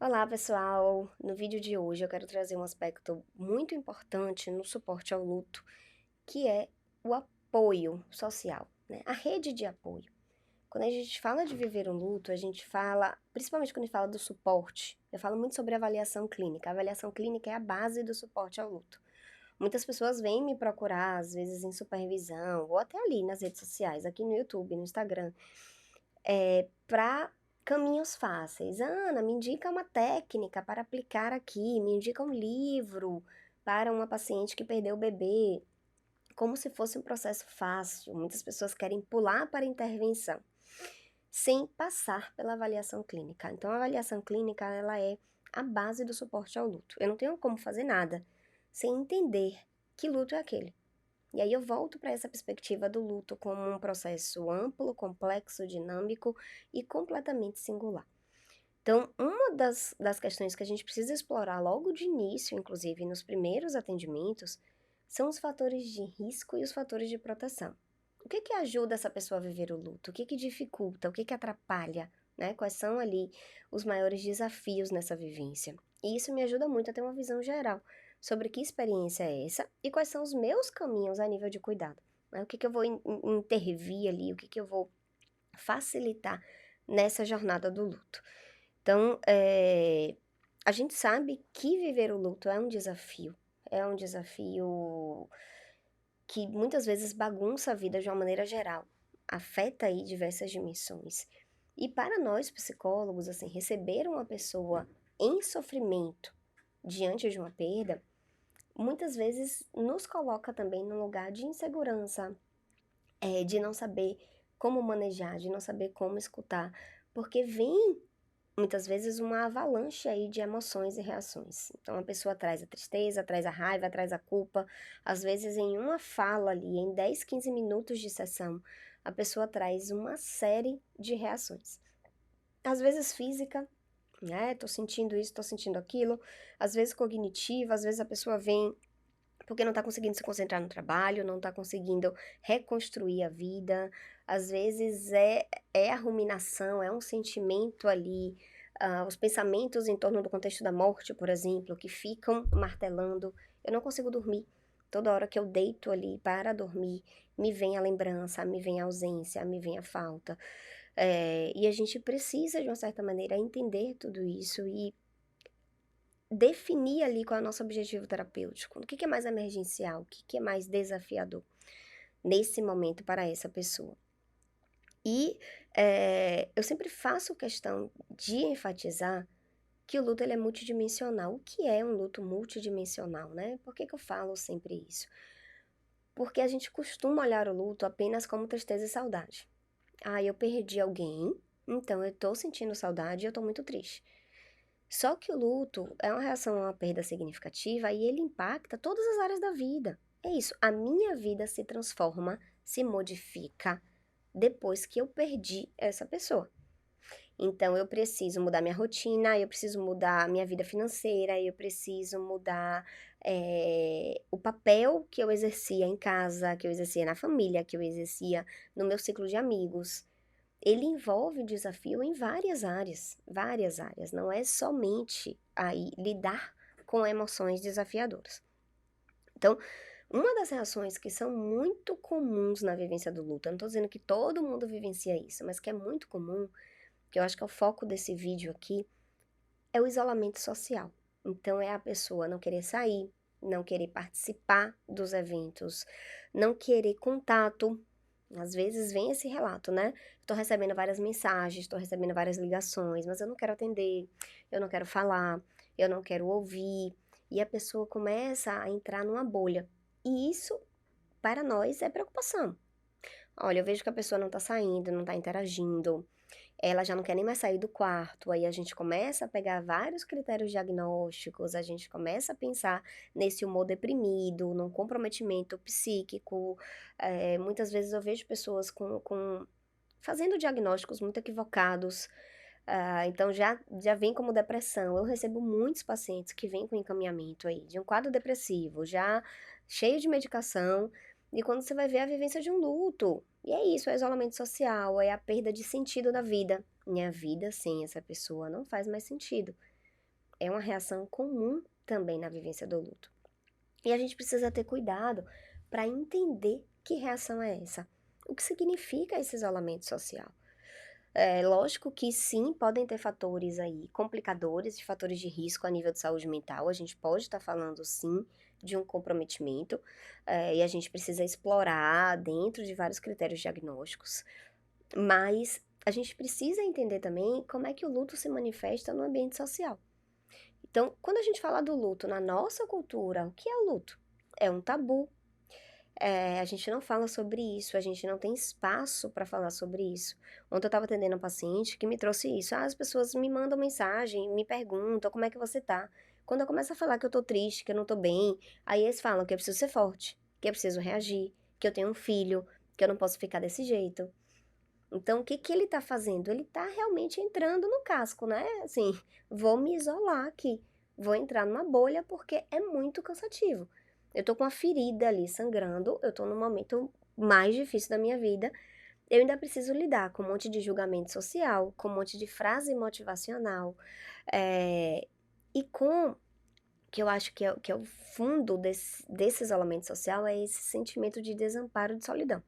Olá, pessoal! No vídeo de hoje eu quero trazer um aspecto muito importante no suporte ao luto, que é o apoio social, né? A rede de apoio. Quando a gente fala de viver um luto, a gente fala, principalmente quando a gente fala do suporte, eu falo muito sobre avaliação clínica. A avaliação clínica é a base do suporte ao luto. Muitas pessoas vêm me procurar, às vezes em supervisão, ou até ali nas redes sociais, aqui no YouTube, no Instagram, para caminhos fáceis. Ana, me indica uma técnica para aplicar aqui, me indica um livro para uma paciente que perdeu o bebê, como se fosse um processo fácil. Muitas pessoas querem pular para a intervenção, sem passar pela avaliação clínica. Então, a avaliação clínica, ela é a base do suporte ao luto. Eu não tenho como fazer nada sem entender que luto é aquele. E aí eu volto para essa perspectiva do luto como um processo amplo, complexo, dinâmico e completamente singular. Então, uma das questões que a gente precisa explorar logo de início, inclusive nos primeiros atendimentos, são os fatores de risco e os fatores de proteção. O que ajuda essa pessoa a viver o luto? O que dificulta? O que atrapalha? Né? Quais são ali os maiores desafios nessa vivência? E isso me ajuda muito a ter uma visão geral sobre que experiência é essa e quais são os meus caminhos a nível de cuidado. Né? O que eu vou intervir ali, o que eu vou facilitar nessa jornada do luto. Então, a gente sabe que viver o luto é um desafio que muitas vezes bagunça a vida de uma maneira geral, afeta aí diversas dimensões. E para nós psicólogos, assim, receber uma pessoa em sofrimento diante de uma perda, muitas vezes nos coloca também num lugar de insegurança, de não saber como manejar, de não saber como escutar, porque vem muitas vezes uma avalanche aí de emoções e reações. Então a pessoa traz a tristeza, traz a raiva, traz a culpa. Às vezes em uma fala ali, em 10, 15 minutos de sessão, a pessoa traz uma série de reações. Às vezes física, né? Tô sentindo isso, tô sentindo aquilo. Às vezes cognitiva, às vezes a pessoa vem porque não tá conseguindo se concentrar no trabalho, não tá conseguindo reconstruir a vida. Às vezes é a ruminação, é um sentimento ali, os pensamentos em torno do contexto da morte, por exemplo, que ficam martelando. Eu não consigo dormir. Toda hora que eu deito ali para dormir, me vem a lembrança, me vem a ausência, me vem a falta. E a gente precisa, de uma certa maneira, entender tudo isso e definir ali qual é o nosso objetivo terapêutico. O que é mais emergencial? O que é mais desafiador nesse momento para essa pessoa? E eu sempre faço questão de enfatizar que o luto ele é multidimensional. O que é um luto multidimensional, né? Por que eu falo sempre isso? Porque a gente costuma olhar o luto apenas como tristeza e saudade. Ah, eu perdi alguém, então eu tô sentindo saudade e eu tô muito triste. Só que o luto é uma reação a uma perda significativa e ele impacta todas as áreas da vida. É isso, a minha vida se transforma, se modifica depois que eu perdi essa pessoa. Então eu preciso mudar minha rotina, eu preciso mudar minha vida financeira, eu preciso mudar o papel que eu exercia em casa, que eu exercia na família, que eu exercia no meu ciclo de amigos. Ele envolve desafio em várias áreas, não é somente aí lidar com emoções desafiadoras. Então, uma das reações que são muito comuns na vivência do luto, eu não estou dizendo que todo mundo vivencia isso, mas que é muito comum, que eu acho que é o foco desse vídeo aqui, é o isolamento social. Então, é a pessoa não querer sair, não querer participar dos eventos, não querer contato. Às vezes vem esse relato, né? Tô recebendo várias mensagens, tô recebendo várias ligações, mas eu não quero atender, eu não quero falar, eu não quero ouvir. E a pessoa começa a entrar numa bolha. E isso, para nós, é preocupação. Olha, eu vejo que a pessoa não tá saindo, não tá interagindo, ela já não quer nem mais sair do quarto, aí a gente começa a pegar vários critérios diagnósticos, a gente começa a pensar nesse humor deprimido, num comprometimento psíquico. Muitas vezes eu vejo pessoas fazendo diagnósticos muito equivocados, então já vem como depressão. Eu recebo muitos pacientes que vêm com encaminhamento aí, de um quadro depressivo, já cheio de medicação, e quando você vai ver a vivência de um luto. E é isso, é isolamento social, é a perda de sentido da vida. Minha vida sem essa pessoa não faz mais sentido. é uma reação comum também na vivência do luto. E a gente precisa ter cuidado para entender que reação é essa. O que significa esse isolamento social? É lógico que sim, podem ter fatores aí complicadores, de fatores de risco a nível de saúde mental. A gente pode estar falando sim de um comprometimento, e a gente precisa explorar dentro de vários critérios diagnósticos, mas a gente precisa entender também como é que o luto se manifesta no ambiente social. Então, quando a gente fala do luto na nossa cultura, o que é o luto? É um tabu. A gente não fala sobre isso, a gente não tem espaço para falar sobre isso. Ontem eu estava atendendo um paciente que me trouxe isso. As pessoas me mandam mensagem, me perguntam como é que você tá. Quando eu começo a falar que eu tô triste, que eu não tô bem, aí eles falam que eu preciso ser forte, que eu preciso reagir, que eu tenho um filho, que eu não posso ficar desse jeito. Então, o que que ele tá fazendo? Ele tá realmente entrando no casco, né? Assim, vou me isolar aqui, vou entrar numa bolha porque é muito cansativo. Eu tô com uma ferida ali sangrando, eu tô num momento mais difícil da minha vida. Eu ainda preciso lidar com um monte de julgamento social, com um monte de frase motivacional, e com que eu acho que é o fundo desse isolamento social é esse sentimento de desamparo, de solidão.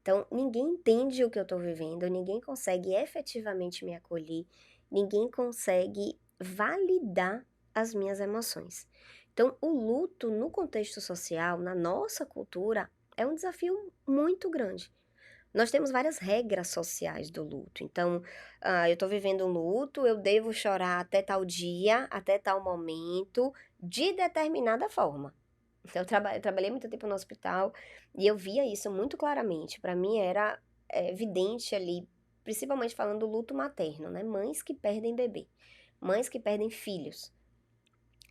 Então, ninguém entende o que eu tô vivendo, ninguém consegue efetivamente me acolher, ninguém consegue validar as minhas emoções. Então, o luto no contexto social, na nossa cultura, é um desafio muito grande. Nós temos várias regras sociais do luto. Então, eu tô vivendo um luto, eu devo chorar até tal dia, até tal momento, de determinada forma. Então, eu trabalhei muito tempo no hospital e eu via isso muito claramente. Para mim era evidente ali, principalmente falando do luto materno, né? Mães que perdem bebê, mães que perdem filhos.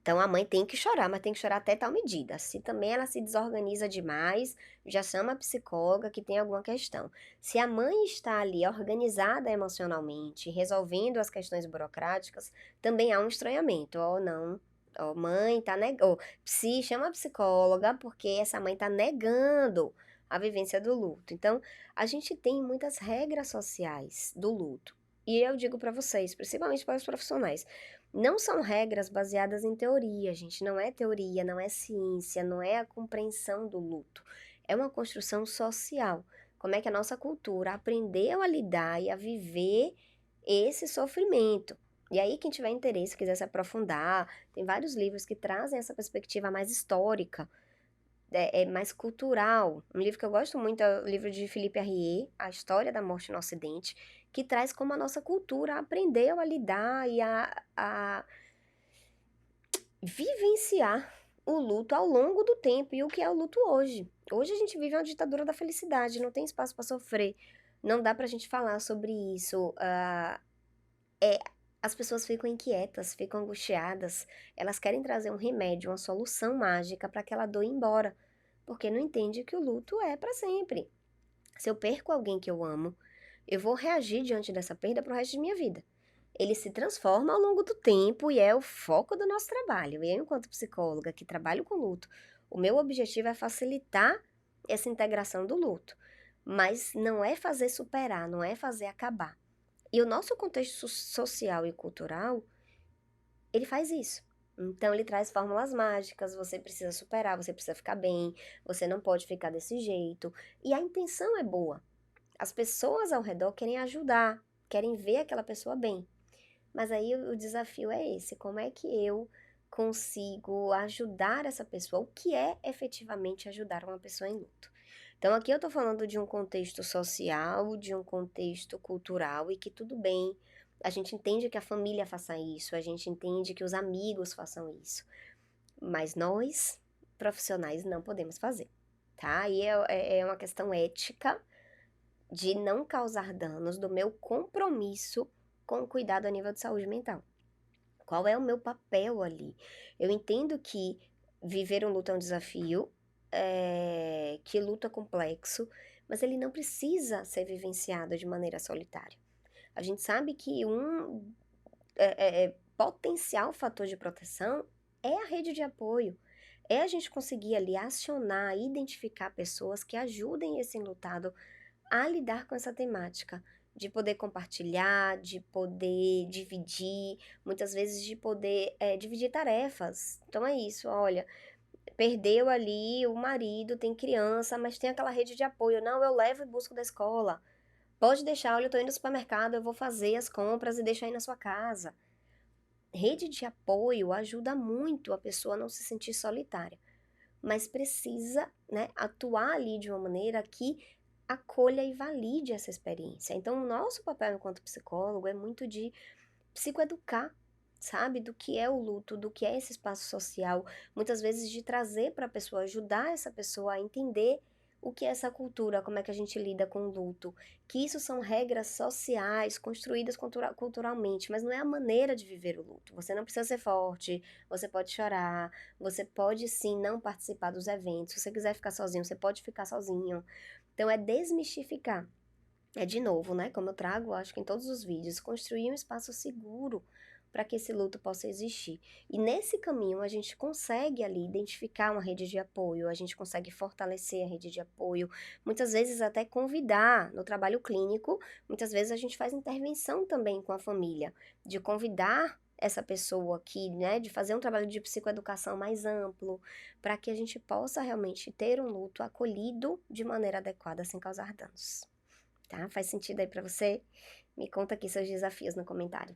Então a mãe tem que chorar, mas tem que chorar até tal medida. Se também ela se desorganiza demais, já chama a psicóloga que tem alguma questão. Se a mãe está ali organizada emocionalmente, resolvendo as questões burocráticas, também há um estranhamento. Oh, não. Oh, mãe tá negando. Oh, chama a psicóloga porque essa mãe tá negando a vivência do luto. Então, a gente tem muitas regras sociais do luto. E eu digo para vocês, principalmente para os profissionais, não são regras baseadas em teoria, gente. Não é teoria, não é ciência, não é a compreensão do luto. É uma construção social. Como é que a nossa cultura aprendeu a lidar e a viver esse sofrimento. E aí, quem tiver interesse, quiser se aprofundar, tem vários livros que trazem essa perspectiva mais histórica, mais cultural. Um livro que eu gosto muito é o livro de Philippe Arrier, A História da Morte no Ocidente, que traz como a nossa cultura aprendeu a lidar e a vivenciar o luto ao longo do tempo e o que é o luto hoje. Hoje a gente vive uma ditadura da felicidade, não tem espaço para sofrer, não dá pra gente falar sobre isso. As pessoas ficam inquietas, ficam angustiadas, elas querem trazer um remédio, uma solução mágica para aquela dor ir embora, porque não entende que o luto é para sempre. Se eu perco alguém que eu amo, eu vou reagir diante dessa perda pro resto de minha vida. Ele se transforma ao longo do tempo e é o foco do nosso trabalho. Eu, enquanto psicóloga que trabalho com luto, o meu objetivo é facilitar essa integração do luto, mas não é fazer superar, não é fazer acabar. E o nosso contexto social e cultural, ele faz isso. Então ele traz fórmulas mágicas, você precisa superar, você precisa ficar bem, você não pode ficar desse jeito. E a intenção é boa. As pessoas ao redor querem ajudar, querem ver aquela pessoa bem. Mas aí o desafio é esse, como é que eu consigo ajudar essa pessoa? O que é efetivamente ajudar uma pessoa em luto? Então aqui eu tô falando de um contexto social, de um contexto cultural e que tudo bem, a gente entende que a família faça isso, a gente entende que os amigos façam isso, mas nós, profissionais, não podemos fazer, tá? E é uma questão ética de não causar danos do meu compromisso com o cuidado a nível de saúde mental. Qual é o meu papel ali? Eu entendo que viver um luto é um desafio, que luto é complexo, mas ele não precisa ser vivenciado de maneira solitária. A gente sabe que um potencial fator de proteção é a rede de apoio. É a gente conseguir ali acionar, identificar pessoas que ajudem esse enlutado a lidar com essa temática. de poder compartilhar, de poder dividir, muitas vezes de poder dividir tarefas. Então é isso, olha, perdeu ali o marido, tem criança, mas tem aquela rede de apoio. Não, eu levo e busco da escola. Pode deixar, olha, eu tô indo no supermercado, eu vou fazer as compras e deixo aí na sua casa. Rede de apoio ajuda muito a pessoa a não se sentir solitária, mas precisa, né, atuar ali de uma maneira que acolha e valide essa experiência. Então, o nosso papel enquanto psicólogo é muito de psicoeducar, sabe? Do que é o luto, do que é esse espaço social, muitas vezes de trazer para a pessoa, ajudar essa pessoa a entender o que é essa cultura, como é que a gente lida com o luto, que isso são regras sociais construídas culturalmente, mas não é a maneira de viver o luto. Você não precisa ser forte, você pode chorar, você pode sim não participar dos eventos, se você quiser ficar sozinho, você pode ficar sozinho. Então é desmistificar. É de novo, né? Como eu trago, acho que em todos os vídeos, construir um espaço seguro para que esse luto possa existir. E nesse caminho a gente consegue ali identificar uma rede de apoio, a gente consegue fortalecer a rede de apoio, muitas vezes até convidar no trabalho clínico, muitas vezes a gente faz intervenção também com a família, de convidar essa pessoa aqui, né, de fazer um trabalho de psicoeducação mais amplo, para que a gente possa realmente ter um luto acolhido de maneira adequada, sem causar danos. Tá? Faz sentido aí pra você? Me conta aqui seus desafios no comentário.